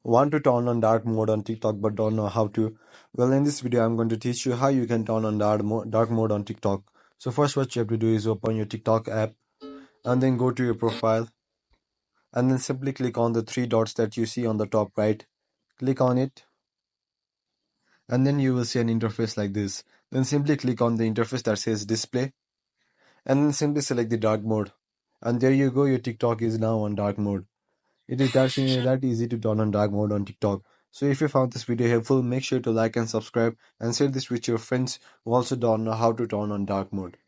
Want to turn on dark mode on TikTok but don't know how to? Well, in this video, I'm going to teach you how you can turn on dark mode on TikTok. So first, what you have to do is open your TikTok app and then go to your profile and then simply click on the three dots that you see on the top right. Click on it and then you will see an interface like this. Then simply click on the interface that says display and then simply select the dark mode. And there you go, your TikTok is now on dark mode. It is that easy to turn on dark mode on TikTok. So if you found this video helpful, make sure to like and subscribe and share this with your friends who also don't know how to turn on dark mode.